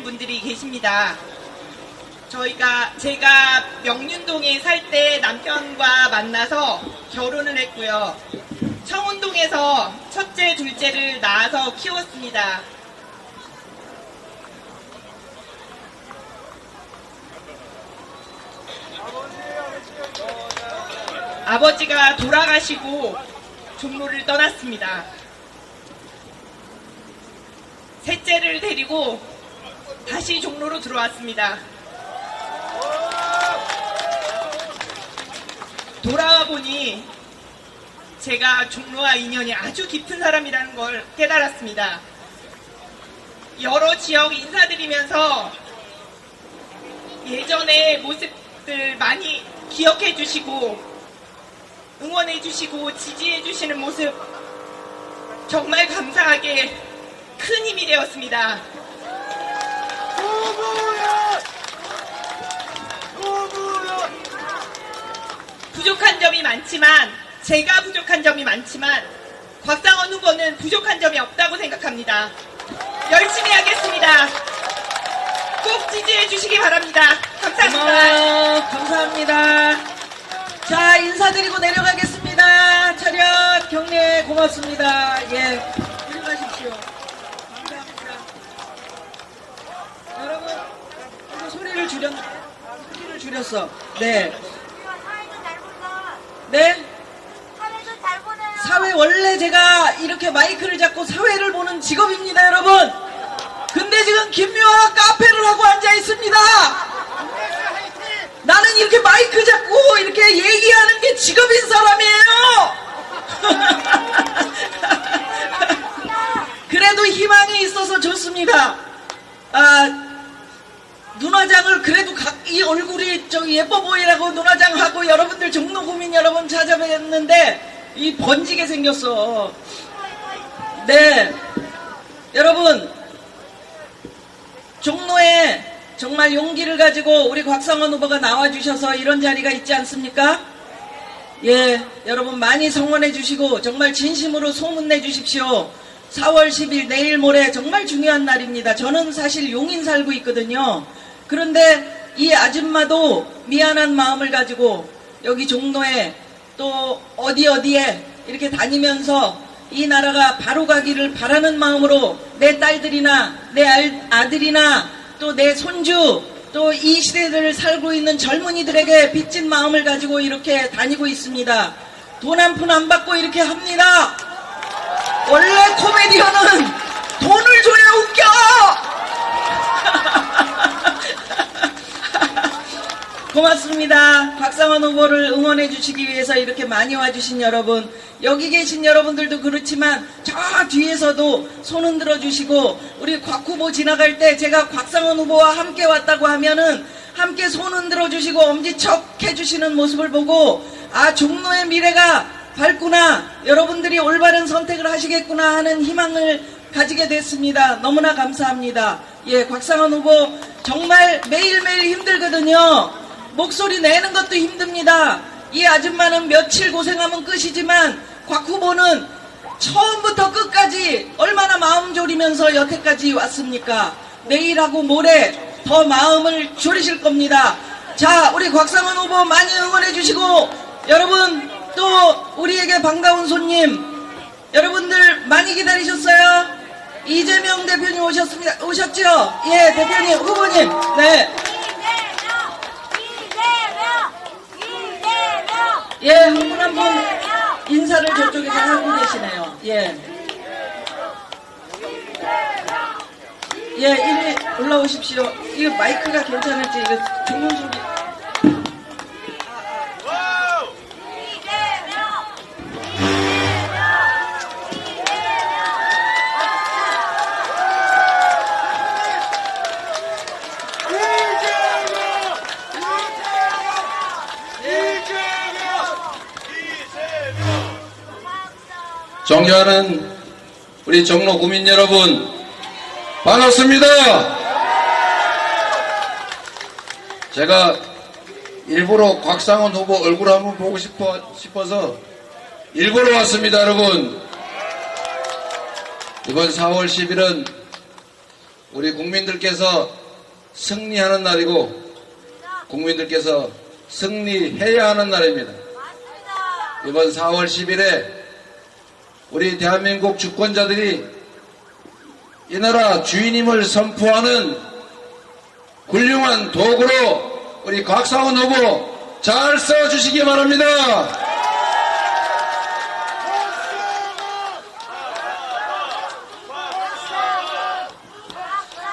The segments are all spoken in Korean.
분들이 계십니다. 제가 명륜동에 살 때 남편과 만나서 결혼을 했고요. 청운동에서 첫째, 둘째를 낳아서 키웠습니다. 아버지가 돌아가시고 종로를 떠났습니다. 셋째를 데리고 다시 종로로 들어왔습니다. 돌아와 보니 제가 종로와 인연이 아주 깊은 사람이라는 걸 깨달았습니다. 여러 지역 인사드리면서 예전의 모습들 많이 기억해 주시고 응원해 주시고 지지해 주시는 모습 정말 감사하게 큰 힘이 되었습니다. 부족한 점이 많지만 제가 부족한 점이 많지만 곽상원 후보는 부족한 점이 없다고 생각합니다. 열심히 하겠습니다. 꼭 지지해 주시기 바랍니다. 감사합니다. 감사합니다. 자, 인사드리고 내려가겠습니다. 차렷 경례 고맙습니다. 예, 들어가십시오. 감사합니다. 여러분, 이거 소리를 줄였어. 네. 네? 사회 원래 제가 이렇게 마이크를 잡고 사회를 보는 직업입니다, 여러분. 근데 지금 김묘아 카페를 하고 앉아 있습니다. 나는 이렇게 마이크 잡고 이렇게 얘기하는 게 직업인 사람이에요. 그래도 희망이 있어서 좋습니다. 눈화장을 그래도 이 얼굴이 좀 예뻐 보이라고 눈화장하고 여러분들 종로구민 여러분 찾아뵙는데 이 번지게 생겼어. 네, 여러분 종로에 정말 용기를 가지고 우리 곽상원 후보가 나와주셔서 이런 자리가 있지 않습니까? 예, 여러분 많이 성원해 주시고 정말 진심으로 소문내 주십시오. 4월 10일 내일 모레 정말 중요한 날입니다. 저는 사실 용인 살고 있거든요. 그런데 이 아줌마도 미안한 마음을 가지고 여기 종로에 또 어디에 이렇게 다니면서 이 나라가 바로 가기를 바라는 마음으로 내 딸들이나 내 아들이나 또 내 손주 또 이 시대를 살고 있는 젊은이들에게 빚진 마음을 가지고 이렇게 다니고 있습니다. 돈 한 푼 안 받고 이렇게 합니다. 원래 코미디언은 돈을 줘야 웃겨. 고맙습니다. 곽상원 후보를 응원해 주시기 위해서 이렇게 많이 와주신 여러분, 여기 계신 여러분들도 그렇지만 저 뒤에서도 손 흔들어 주시고 우리 곽 후보 지나갈 때 제가 곽상원 후보와 함께 왔다고 하면은 함께 손 흔들어 주시고 엄지척 해주시는 모습을 보고 아, 종로의 미래가 밝구나, 여러분들이 올바른 선택을 하시겠구나 하는 희망을 가지게 됐습니다. 너무나 감사합니다. 예, 곽상원 후보 정말 매일매일 힘들거든요. 목소리 내는 것도 힘듭니다. 이 아줌마는 며칠 고생하면 끝이지만 곽 후보는 처음부터 끝까지 얼마나 마음 졸이면서 여태까지 왔습니까? 내일하고 모레 더 마음을 졸이실 겁니다. 자, 우리 곽상원 후보 많이 응원해 주시고 여러분 또 우리에게 반가운 손님 여러분들 많이 기다리셨어요? 이재명 대표님 오셨죠? 예, 대표님, 후보님. 네. 예, 한 분 한 분 인사를 저쪽에서 하고 계시네요. 예. 예, 이리 올라오십시오. 이거 마이크가 괜찮을지, 이거 죽는 소리. 존경하는 우리 종로 구민 여러분, 반갑습니다. 제가 일부러 곽상원 후보 얼굴 한번 보고 싶어서 일부러 왔습니다. 여러분, 이번 4월 10일은 우리 국민들께서 승리하는 날이고 국민들께서 승리해야 하는 날입니다. 이번 4월 10일에 우리 대한민국 주권자들이 이 나라 주인임을 선포하는 훌륭한 도구로 우리 곽상원 후보 잘 써주시기 바랍니다.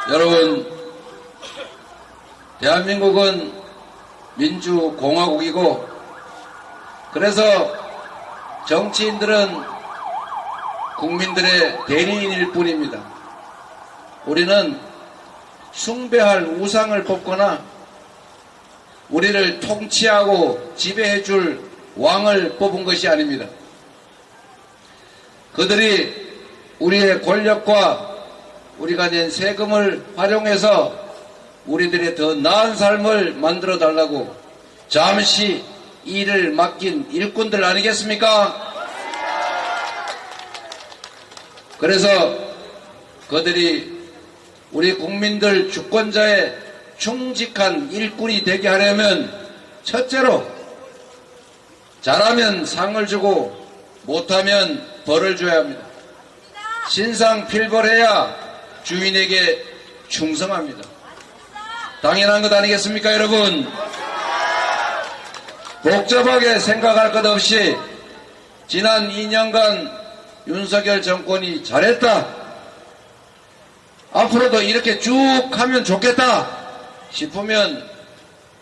여러분, 대한민국은 민주공화국이고 그래서 정치인들은 국민들의 대리인일 뿐입니다. 우리는 숭배할 우상을 뽑거나 우리를 통치하고 지배해줄 왕을 뽑은 것이 아닙니다. 그들이 우리의 권력과 우리가 낸 세금을 활용해서 우리들의 더 나은 삶을 만들어 달라고 잠시 일을 맡긴 일꾼들 아니겠습니까? 그래서 그들이 우리 국민들 주권자의 충직한 일꾼이 되게 하려면 첫째로 잘하면 상을 주고 못하면 벌을 줘야 합니다. 신상필벌해야 주인에게 충성합니다. 당연한 것 아니겠습니까, 여러분? 복잡하게 생각할 것 없이 지난 2년간 윤석열 정권이 잘했다, 앞으로도 이렇게 쭉 하면 좋겠다 싶으면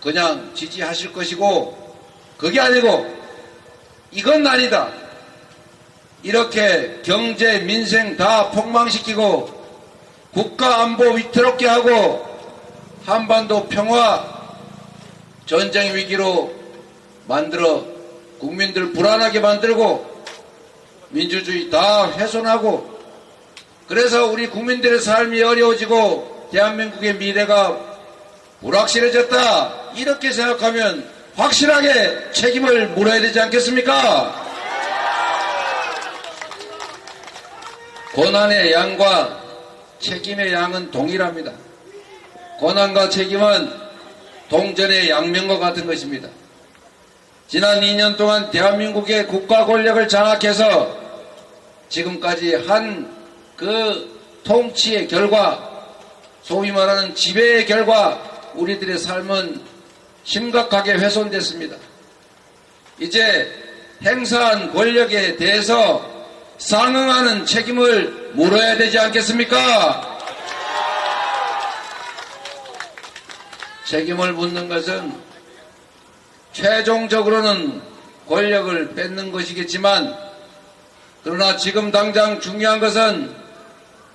그냥 지지하실 것이고, 그게 아니고 이건 아니다, 이렇게 경제 민생 다 폭망시키고 국가 안보 위태롭게 하고 한반도 평화 전쟁 위기로 만들어 국민들 불안하게 만들고 민주주의 다 훼손하고 그래서 우리 국민들의 삶이 어려워지고 대한민국의 미래가 불확실해졌다, 이렇게 생각하면 확실하게 책임을 물어야 되지 않겠습니까? 고난의 양과 책임의 양은 동일합니다. 고난과 책임은 동전의 양면과 같은 것입니다. 지난 2년 동안 대한민국의 국가 권력을 장악해서 지금까지 한 그 통치의 결과, 소위 말하는 지배의 결과 우리들의 삶은 심각하게 훼손됐습니다. 이제 행사한 권력에 대해서 상응하는 책임을 물어야 되지 않겠습니까? 책임을 묻는 것은 최종적으로는 권력을 뺏는 것이겠지만, 그러나 지금 당장 중요한 것은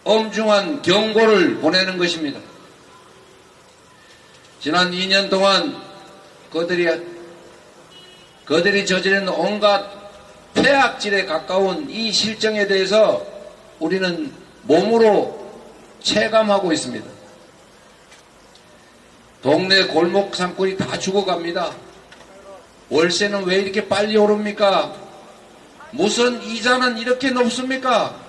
엄중한 경고를 보내는 것입니다. 지난 2년 동안 그들이 저지른 온갖 폐악질에 가까운 이 실정에 대해서 우리는 몸으로 체감하고 있습니다. 동네 골목 상권이 다 죽어갑니다. 월세는 왜 이렇게 빨리 오릅니까? 무슨 이자는 이렇게 높습니까?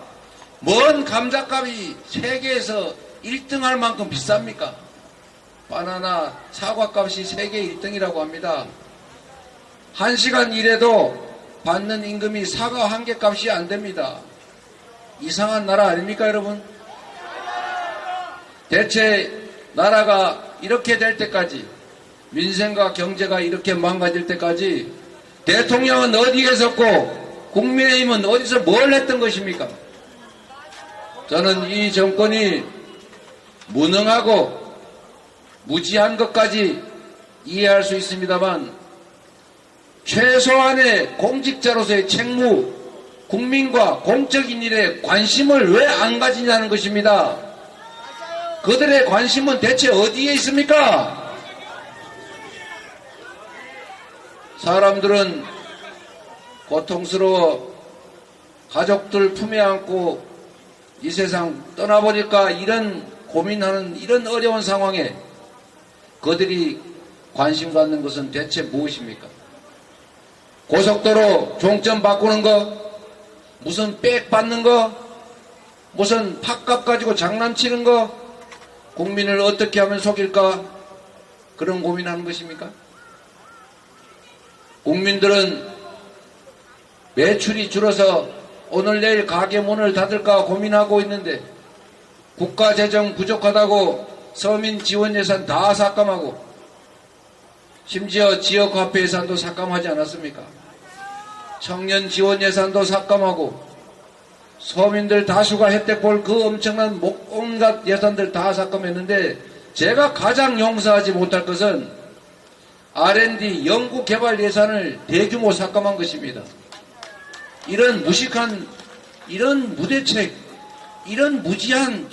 뭔 감자값이 세계에서 1등 할 만큼 비쌉니까? 바나나, 사과값이 세계 1등이라고 합니다. 1시간 일해도 받는 임금이 사과 1개 값이 안 됩니다. 이상한 나라 아닙니까, 여러분? 대체 나라가 이렇게 될 때까지, 민생과 경제가 이렇게 망가질 때까지 대통령은 어디에 섰고 국민의힘은 어디서 뭘 했던 것입니까? 저는 이 정권이 무능하고 무지한 것까지 이해할 수 있습니다만, 최소한의 공직자로서의 책무, 국민과 공적인 일에 관심을 왜 안 가지냐는 것입니다. 그들의 관심은 대체 어디에 있습니까? 사람들은 고통스러워 가족들 품에 안고 이 세상 떠나버릴까 이런 고민하는 이런 어려운 상황에 그들이 관심 갖는 것은 대체 무엇입니까? 고속도로 종점 바꾸는 거, 무슨 백 받는 거, 무슨 팥값 가지고 장난치는 거, 국민을 어떻게 하면 속일까? 그런 고민하는 것입니까? 국민들은 매출이 줄어서 오늘 내일 가게 문을 닫을까 고민하고 있는데 국가재정 부족하다고 서민 지원 예산 다 삭감하고 심지어 지역화폐 예산도 삭감하지 않았습니까? 청년 지원 예산도 삭감하고 서민들 다수가 혜택 볼 그 엄청난 온갖 예산들 다 삭감했는데 제가 가장 용서하지 못할 것은 R&D 연구개발 예산을 대규모 삭감한 것입니다. 이런 무식한, 이런 무대책, 이런 무지한,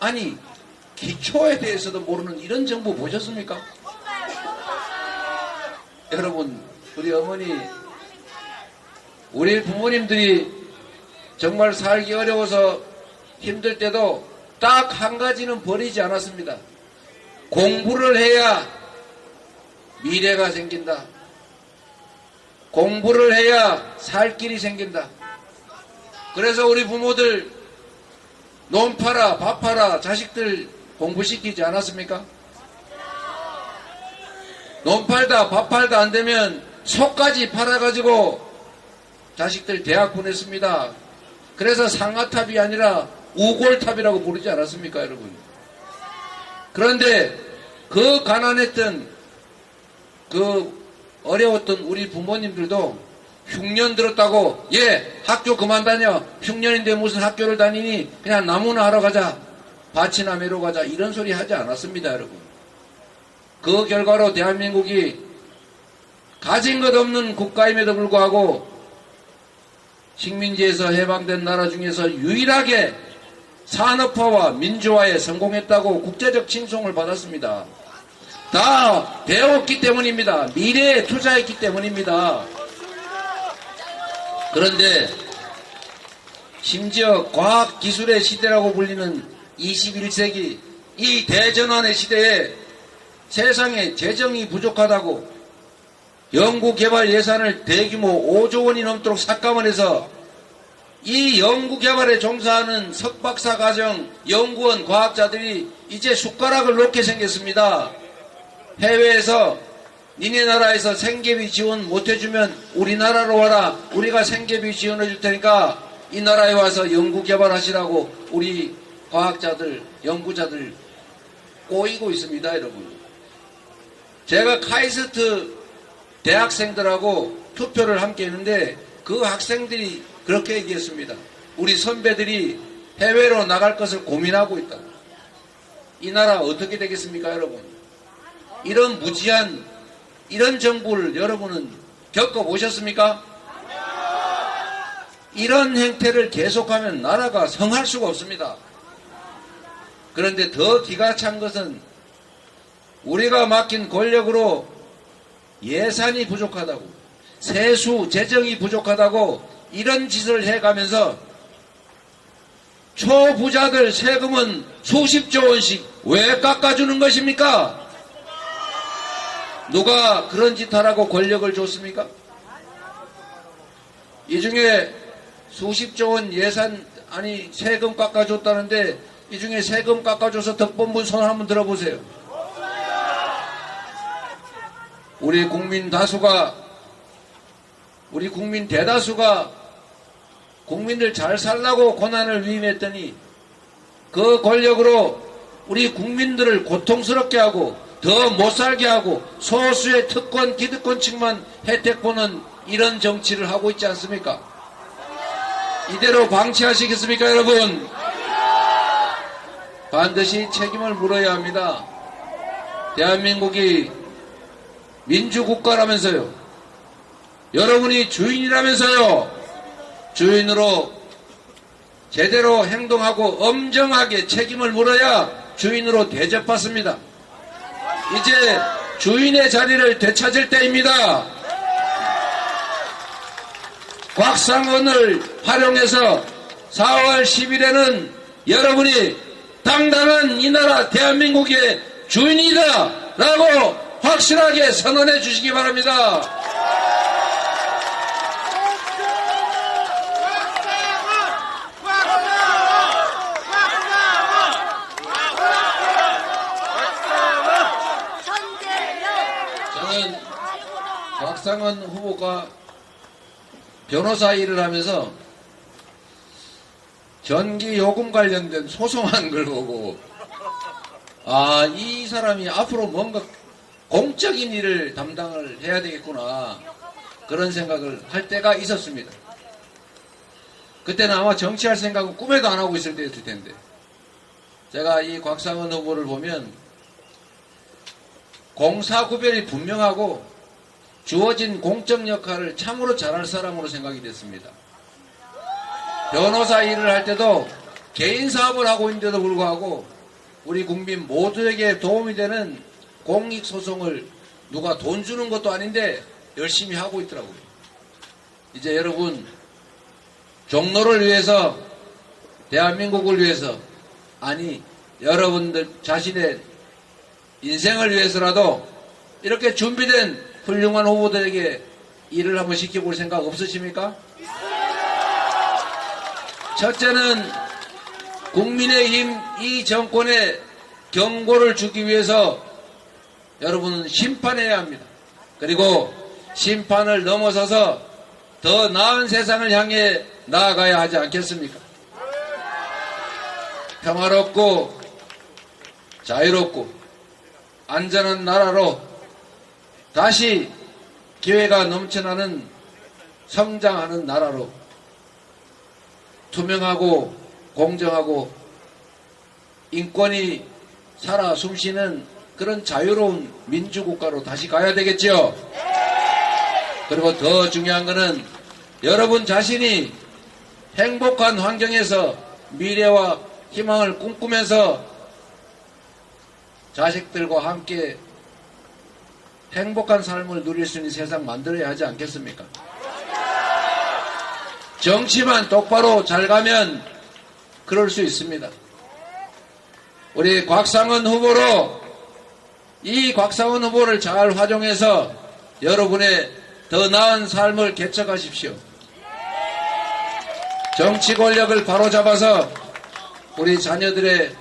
아니 기초에 대해서도 모르는 이런 정부 보셨습니까? 여러분, 우리 어머니, 우리 부모님들이 정말 살기 어려워서 힘들 때도 딱 한 가지는 버리지 않았습니다. 공부를 해야 미래가 생긴다. 공부를 해야 살 길이 생긴다. 그래서 우리 부모들 논 팔아 밥 팔아 자식들 공부시키지 않았습니까? 논 팔다 밥 팔다 안 되면 속까지 팔아가지고 자식들 대학 보냈습니다. 그래서 상아탑이 아니라 우골탑이라고 부르지 않았습니까, 여러분? 그런데 그 가난했던 그 어려웠던 우리 부모님들도 흉년 들었다고 학교 그만 다녀. 흉년인데 무슨 학교를 다니니 그냥 나무나 하러 가자. 밭이나 매러 가자. 이런 소리 하지 않았습니다, 여러분. 그 결과로 대한민국이 가진 것 없는 국가임에도 불구하고 식민지에서 해방된 나라 중에서 유일하게 산업화와 민주화에 성공했다고 국제적 칭송을 받았습니다. 다 배웠기 때문입니다. 미래에 투자했기 때문입니다. 그런데 심지어 과학기술의 시대라고 불리는 21세기 이 대전환의 시대에 세상에 재정이 부족하다고 연구개발 예산을 대규모 5조 원이 넘도록 삭감을 해서 이 연구개발에 종사하는 석박사 과정 연구원 과학자들이 이제 숟가락을 놓게 생겼습니다. 해외에서 니네 나라에서 생계비 지원 못해주면 우리나라로 와라. 우리가 생계비 지원해줄 테니까 이 나라에 와서 연구개발하시라고 우리 과학자들 연구자들 꼬이고 있습니다, 여러분. 제가 카이스트 대학생들하고 투표를 함께 했는데 그 학생들이 그렇게 얘기했습니다. 우리 선배들이 해외로 나갈 것을 고민하고 있다. 이 나라 어떻게 되겠습니까, 여러분? 이런 무지한 이런 정부를 여러분은 겪어보셨습니까? 이런 행태를 계속하면 나라가 성할 수가 없습니다. 그런데 더 기가 찬 것은 우리가 맡긴 권력으로 예산이 부족하다고, 세수, 재정이 부족하다고 이런 짓을 해가면서 초부자들 세금은 수십조 원씩 왜 깎아주는 것입니까? 누가 그런 짓 하라고 권력을 줬습니까? 이 중에 수십조 원 예산, 아니 세금 깎아줬다는데 이 중에 세금 깎아줘서 덕본 분 손 한번 들어보세요. 우리 국민 대다수가 국민들 잘 살라고 고난을 위임했더니 그 권력으로 우리 국민들을 고통스럽게 하고 더 못살게 하고 소수의 특권 기득권층만 혜택 보는 이런 정치를 하고 있지 않습니까? 이대로 방치하시겠습니까, 여러분? 반드시 책임을 물어야 합니다. 대한민국이 민주국가라면서요. 여러분이 주인이라면서요. 주인으로 제대로 행동하고 엄정하게 책임을 물어야 주인으로 대접받습니다. 이제 주인의 자리를 되찾을 때입니다. 곽상원을 활용해서 4월 10일에는 여러분이 당당한 이 나라 대한민국의 주인이다 라고 확실하게 선언해 주시기 바랍니다. 저는 곽상원 후보가 변호사 일을 하면서 전기요금 관련된 소송한 걸 보고, 아, 이 사람이 앞으로 뭔가 공적인 일을 담당을 해야 되겠구나, 그런 생각을 할 때가 있었습니다. 그때는 아마 정치할 생각은 꿈에도 안 하고 있을 때였을 텐데, 제가 이 곽상원 후보를 보면 공사 구별이 분명하고 주어진 공적 역할을 참으로 잘할 사람으로 생각이 됐습니다. 변호사 일을 할 때도 개인 사업을 하고 있는데도 불구하고 우리 국민 모두에게 도움이 되는 공익소송을 누가 돈 주는 것도 아닌데 열심히 하고 있더라고요. 이제 여러분, 종로를 위해서, 대한민국을 위해서, 아니 여러분들 자신의 인생을 위해서라도 이렇게 준비된 훌륭한 후보들에게 일을 한번 시켜볼 생각 없으십니까? 첫째는 국민의힘 이 정권에 경고를 주기 위해서 여러분은 심판해야 합니다. 그리고 심판을 넘어서서 더 나은 세상을 향해 나아가야 하지 않겠습니까? 평화롭고 자유롭고 안전한 나라로 다시 기회가 넘쳐나는 성장하는 나라로 투명하고 공정하고 인권이 살아 숨쉬는 그런 자유로운 민주국가로 다시 가야 되겠죠. 그리고 더 중요한 것은 여러분 자신이 행복한 환경에서 미래와 희망을 꿈꾸면서 자식들과 함께 행복한 삶을 누릴 수 있는 세상 만들어야 하지 않겠습니까? 정치만 똑바로 잘 가면 그럴 수 있습니다. 우리 곽상원 후보로, 이 곽상원 후보를 잘 활용해서 여러분의 더 나은 삶을 개척하십시오. 정치 권력을 바로잡아서 우리 자녀들의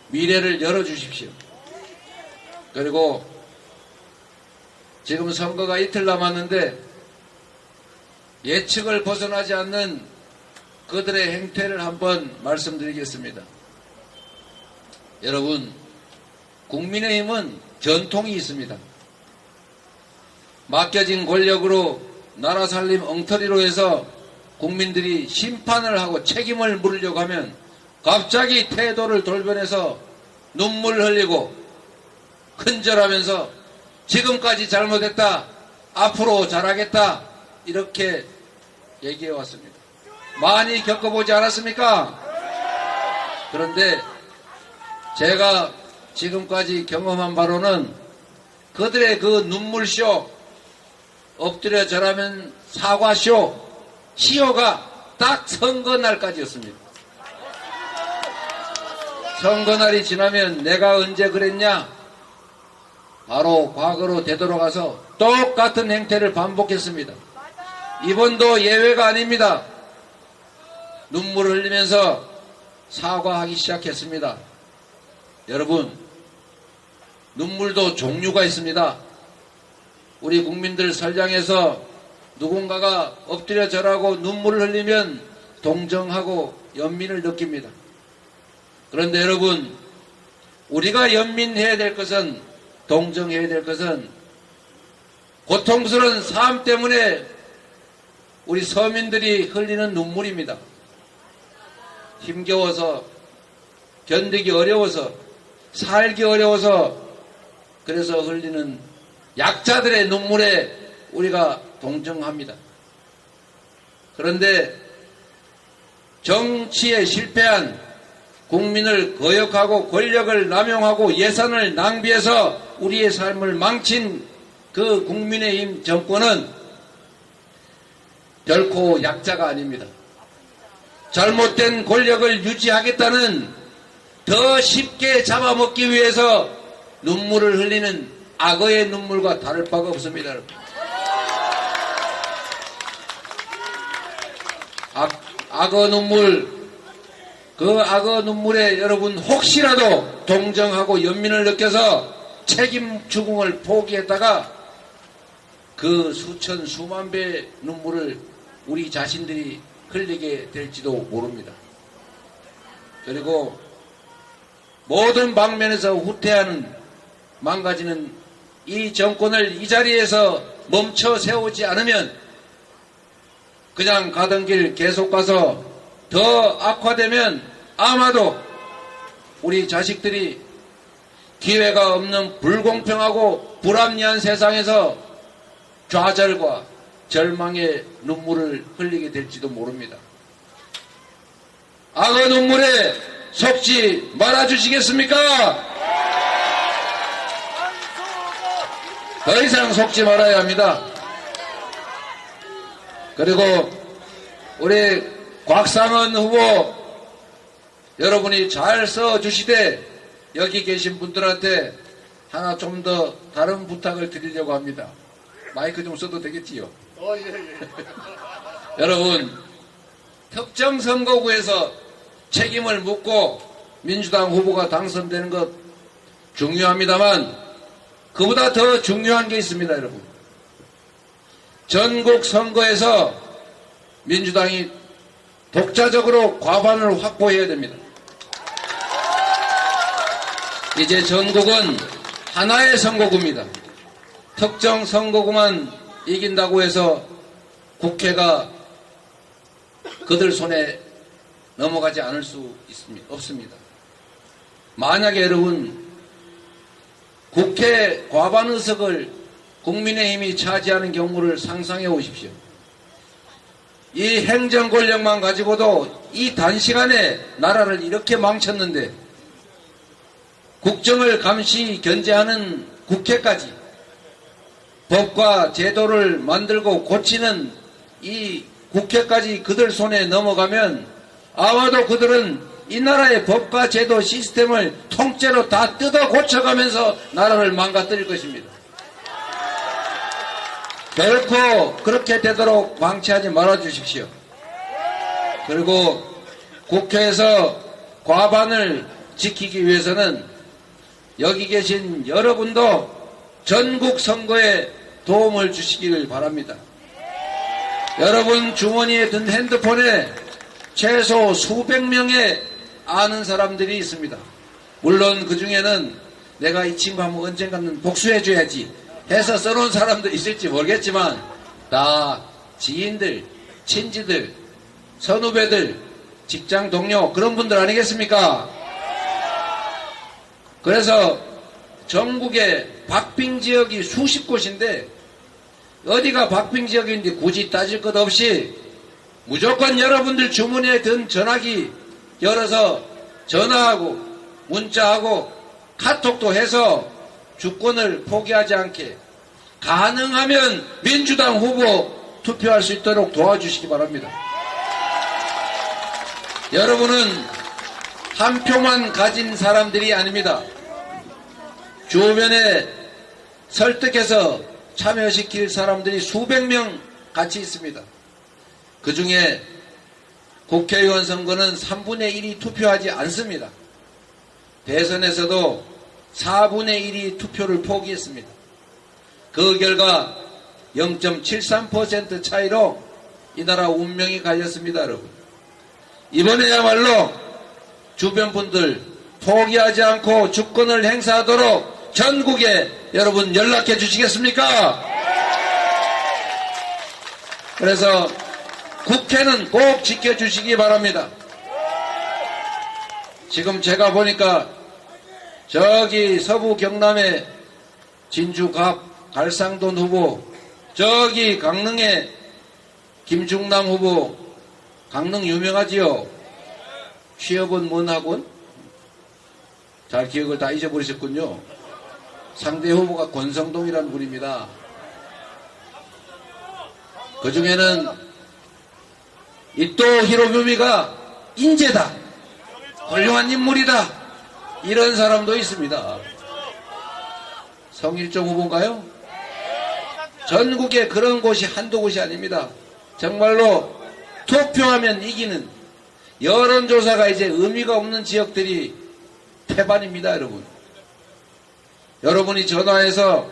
미래를 열어주십시오. 그리고 지금 선거가 이틀 남았는데 예측을 벗어나지 않는 그들의 행태를 한번 말씀드리겠습니다. 여러분, 국민의힘은 전통이 있습니다. 맡겨진 권력으로 나라 살림 엉터리로 해서 국민들이 심판을 하고 책임을 물으려고 하면 갑자기 태도를 돌변해서 눈물을 흘리고 큰절하면서 지금까지 잘못했다, 앞으로 잘하겠다, 이렇게 얘기해 왔습니다. 많이 겪어보지 않았습니까? 그런데 제가 지금까지 경험한 바로는 그들의 그 눈물쇼, 엎드려 절하면 사과쇼, 시효가 딱 선거날까지였습니다. 선거날이 지나면 내가 언제 그랬냐? 바로 과거로 되돌아가서 똑같은 행태를 반복했습니다. 이번도 예외가 아닙니다. 눈물을 흘리면서 사과하기 시작했습니다. 여러분, 눈물도 종류가 있습니다. 우리 국민들 설량에서 누군가가 엎드려 절하고 눈물을 흘리면 동정하고 연민을 느낍니다. 그런데 여러분, 우리가 연민해야 될 것은, 동정해야 될 것은 고통스러운 삶 때문에 우리 서민들이 흘리는 눈물입니다. 힘겨워서, 견디기 어려워서, 살기 어려워서, 그래서 흘리는 약자들의 눈물에 우리가 동정합니다. 그런데 정치에 실패한, 국민을 거역하고 권력을 남용하고 예산을 낭비해서 우리의 삶을 망친 그 국민의힘 정권은 결코 약자가 아닙니다. 잘못된 권력을 유지하겠다는, 더 쉽게 잡아먹기 위해서 눈물을 흘리는 악어의 눈물과 다를 바가 없습니다. 악어 눈물, 그 악어 눈물에 여러분 혹시라도 동정하고 연민을 느껴서 책임 추궁을 포기했다가 그 수천 수만 배의 눈물을 우리 자신들이 흘리게 될지도 모릅니다. 그리고 모든 방면에서 후퇴하는 망가지는 이 정권을 이 자리에서 멈춰 세우지 않으면 그냥 가던 길 계속 가서 더 악화되면 아마도 우리 자식들이 기회가 없는 불공평하고 불합리한 세상에서 좌절과 절망의 눈물을 흘리게 될지도 모릅니다. 악어 눈물에 속지 말아주시겠습니까? 더 이상 속지 말아야 합니다. 그리고 우리 곽상원 후보 여러분이 잘 써주시되 여기 계신 분들한테 하나 좀 더 다른 부탁을 드리려고 합니다. 마이크 좀 써도 되겠지요? 여러분, 특정 선거구에서 책임을 묻고 민주당 후보가 당선되는 것 중요합니다만 그보다 더 중요한 게 있습니다, 여러분. 전국 선거에서 민주당이 독자적으로 과반을 확보해야 됩니다. 이제 전국은 하나의 선거구입니다. 특정 선거구만 이긴다고 해서 국회가 그들 손에 넘어가지 않을 수 없습니다. 만약에 여러분 국회 과반 의석을 국민의힘이 차지하는 경우를 상상해 보십시오. 이 행정 권력만 가지고도 이 단시간에 나라를 이렇게 망쳤는데 국정을 감시 견제하는 국회까지 법과 제도를 만들고 고치는 이 국회까지 그들 손에 넘어가면 아마도 그들은 이 나라의 법과 제도 시스템을 통째로 다 뜯어 고쳐가면서 나라를 망가뜨릴 것입니다. 결코 그렇게 되도록 방치하지 말아 주십시오. 그리고 국회에서 과반을 지키기 위해서는 여기 계신 여러분도 전국 선거에 도움을 주시기를 바랍니다. 여러분 주머니에 든 핸드폰에 최소 수백 명의 아는 사람들이 있습니다. 물론 그 중에는 내가 이 친구 한번 언젠가는 복수해줘야지 해서 써놓은 사람도 있을지 모르겠지만 다 지인들, 친지들, 선후배들, 직장 동료 그런 분들 아니겠습니까? 그래서 전국에 박빙 지역이 수십 곳인데 어디가 박빙 지역인지 굳이 따질 것 없이 무조건 여러분들 주머니에 든 전화기 열어서 전화하고 문자하고 카톡도 해서 주권을 포기하지 않게 가능하면 민주당 후보 투표할 수 있도록 도와주시기 바랍니다. 여러분은 한 표만 가진 사람들이 아닙니다. 주변에 설득해서 참여시킬 사람들이 수백 명 같이 있습니다. 그 중에 국회의원 선거는 3분의 1이 투표하지 않습니다. 대선에서도 4분의 1이 투표를 포기했습니다. 그 결과 0.73% 차이로 이 나라 운명이 갈렸습니다, 여러분. 이번에야말로 주변 분들 포기하지 않고 주권을 행사하도록 전국에 여러분 연락해 주시겠습니까? 그래서 국회는 꼭 지켜주시기 바랍니다. 지금 제가 보니까 저기 서부 경남의 진주 갈상돈 후보, 저기 강릉의 김중남 후보, 강릉 유명하지요? 취업은 뭔 학원? 잘 기억을 다 잊어버리셨군요. 상대 후보가 권성동이라는 분입니다. 그 중에는 이토 히로부미가 인재다, 훌륭한 인물이다, 이런 사람도 있습니다. 성일종 후보인가요? 전국에 그런 곳이 한두 곳이 아닙니다. 정말로 투표하면 이기는 여론조사가 이제 의미가 없는 지역들이 태반입니다, 여러분. 여러분이 전화해서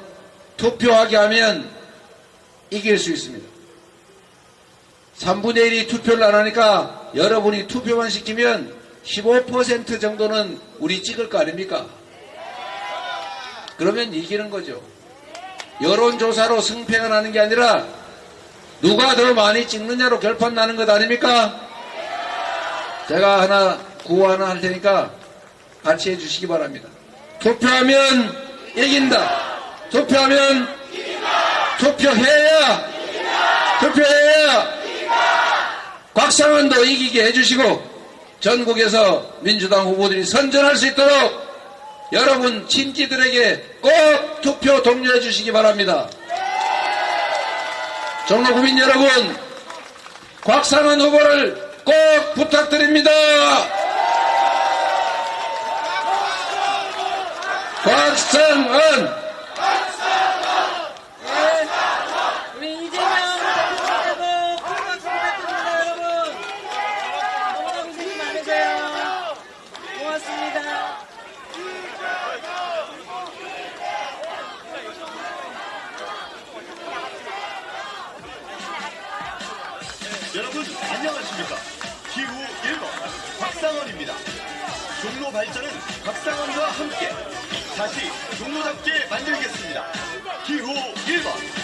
투표하게 하면 이길 수 있습니다. 3분의 1이 투표를 안 하니까 여러분이 투표만 시키면 15% 정도는 우리 찍을 거 아닙니까? 그러면 이기는 거죠. 여론조사로 승패가 나는 게 아니라 누가 더 많이 찍느냐로 결판 나는 것 아닙니까? 제가 하나 구호 하나 할 테니까 같이 해주시기 바랍니다. 투표하면 이긴다. 투표하면 이긴다. 투표해야 이긴다. 투표해야 이긴다. 곽상원도 이기게 해주시고 전국에서 민주당 후보들이 선전할 수 있도록 여러분 친지들에게 꼭 투표 독려해 주시기 바랍니다. 종로 구민 여러분, 곽상원 후보를 꼭 부탁드립니다. 곽상원! 우리 이재명 대표님하고 큰 박수 부탁드립니다, 여러분. 너무나 고생이 많으세요. 고맙습니다. 여러분 안녕하십니까. 기후 1번 곽상원입니다. 종로 발전은 곽상원과 함께 다시 종로답게 만들겠습니다. 기후 1번